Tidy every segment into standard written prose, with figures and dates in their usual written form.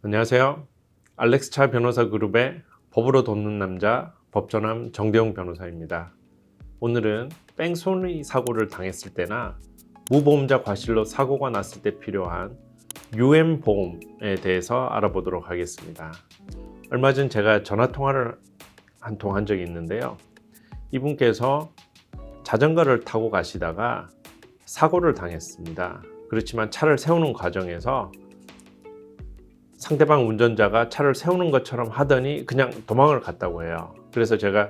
안녕하세요. 알렉스차 변호사 그룹의 법으로 돕는 남자 법전함 정대용 변호사입니다. 오늘은 뺑소니 사고를 당했을 때나 무보험자 과실로 사고가 났을 때 필요한 UM보험에 대해서 알아보도록 하겠습니다. 얼마 전 제가 전화통화를 한 통 한 적이 있는데요. 이분께서 자전거를 타고 가시다가 사고를 당했습니다. 그렇지만 차를 세우는 과정에서 상대방 운전자가 차를 세우는 것처럼 하더니 그냥 도망을 갔다고 해요. 그래서 제가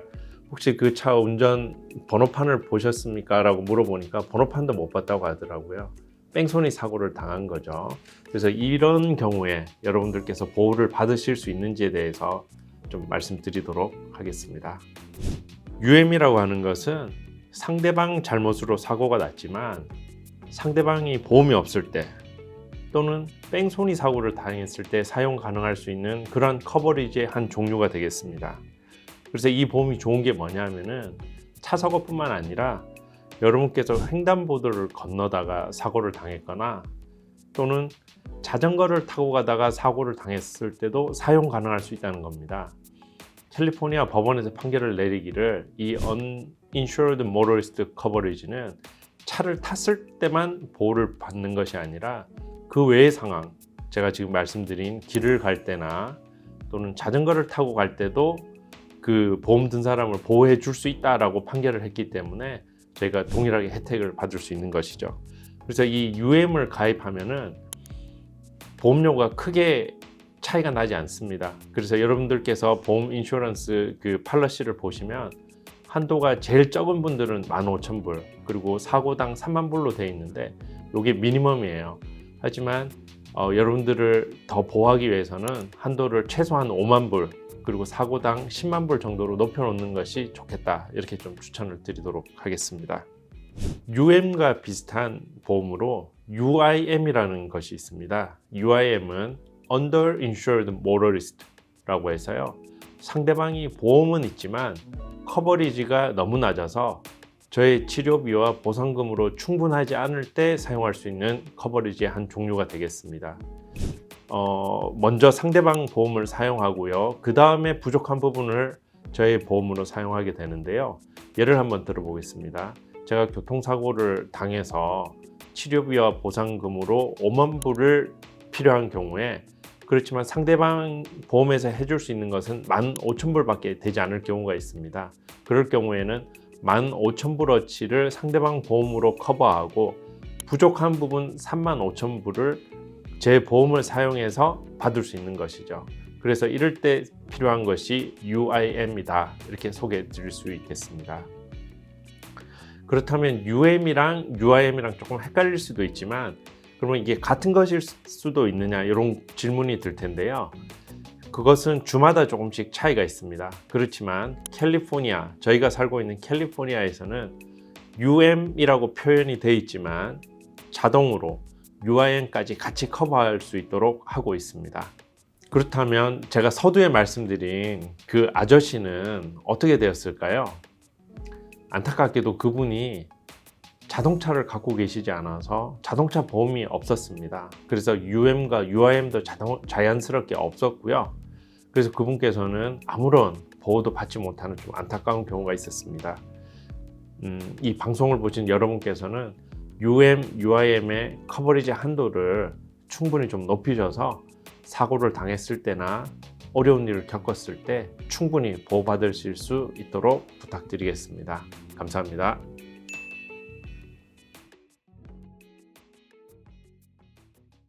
혹시 그 차 운전 번호판을 보셨습니까? 라고 물어보니까 번호판도 못 봤다고 하더라고요. 뺑소니 사고를 당한 거죠. 그래서 이런 경우에 여러분들께서 보호를 받으실 수 있는지에 대해서 좀 말씀드리도록 하겠습니다. UM이라고 하는 것은 상대방 잘못으로 사고가 났지만 상대방이 보험이 없을 때 또는 뺑소니 사고를 당했을 때 사용 가능할 수 있는 그런 커버리지의 한 종류가 되겠습니다. 그래서 이 보험이 좋은 게 뭐냐면은 차 사고뿐만 아니라 여러분께서 횡단보도를 건너다가 사고를 당했거나 또는 자전거를 타고 가다가 사고를 당했을 때도 사용 가능할 수 있다는 겁니다. 캘리포니아 법원에서 판결을 내리기를 이 Uninsured Motorist Coverage는 차를 탔을 때만 보호를 받는 것이 아니라 그 외의 상황, 제가 지금 말씀드린 길을 갈 때나 또는 자전거를 타고 갈 때도 그 보험 든 사람을 보호해 줄 수 있다라고 판결을 했기 때문에 저희가 동일하게 혜택을 받을 수 있는 것이죠. 그래서 이 UM을 가입하면은 보험료가 크게 차이가 나지 않습니다. 그래서 여러분들께서 보험 인슈런스 그 팔러시를 보시면 한도가 제일 적은 분들은 15,000불, 그리고 사고당 30,000불로 되어 있는데 이게 미니멈이에요. 하지만 여러분들을 더 보호하기 위해서는 한도를 최소한 50,000불 그리고 사고당 100,000불 정도로 높여놓는 것이 좋겠다, 이렇게 좀 추천을 드리도록 하겠습니다. UM과 비슷한 보험으로 UIM이라는 것이 있습니다. UIM은 Underinsured Motorist라고 해서요, 상대방이 보험은 있지만 커버리지가 너무 낮아서 저의 치료비와 보상금으로 충분하지 않을 때 사용할 수 있는 커버리지의 한 종류가 되겠습니다. 먼저 상대방 보험을 사용하고요. 그 다음에 부족한 부분을 저의 보험으로 사용하게 되는데요. 예를 한번 들어보겠습니다. 제가 교통사고를 당해서 치료비와 보상금으로 50,000불을 필요한 경우에, 그렇지만 상대방 보험에서 해줄 수 있는 것은 15,000불밖에 되지 않을 경우가 있습니다. 그럴 경우에는 15,000불어치를 상대방 보험으로 커버하고 부족한 부분 35,000불을 제 보험을 사용해서 받을 수 있는 것이죠. 그래서 이럴 때 필요한 것이 UIM이다, 이렇게 소개해 드릴 수 있겠습니다. 그렇다면 UM이랑 UIM이랑 조금 헷갈릴 수도 있지만 그러면 이게 같은 것일 수도 있느냐, 이런 질문이 들 텐데요. 그것은 주마다 조금씩 차이가 있습니다. 그렇지만 캘리포니아, 저희가 살고 있는 캘리포니아에서는 UM이라고 표현이 되어 있지만 자동으로 UIM까지 같이 커버할 수 있도록 하고 있습니다. 그렇다면 제가 서두에 말씀드린 그 아저씨는 어떻게 되었을까요? 안타깝게도 그분이 자동차를 갖고 계시지 않아서 자동차 보험이 없었습니다. 그래서 UM과 UIM도 자연스럽게 없었고요. 그래서 그분께서는 아무런 보호도 받지 못하는 좀 안타까운 경우가 있었습니다. 이 방송을 보신 여러분께서는 UM, UIM의 커버리지 한도를 충분히 좀 높이셔서 사고를 당했을 때나 어려운 일을 겪었을 때 충분히 보호받으실 수 있도록 부탁드리겠습니다. 감사합니다.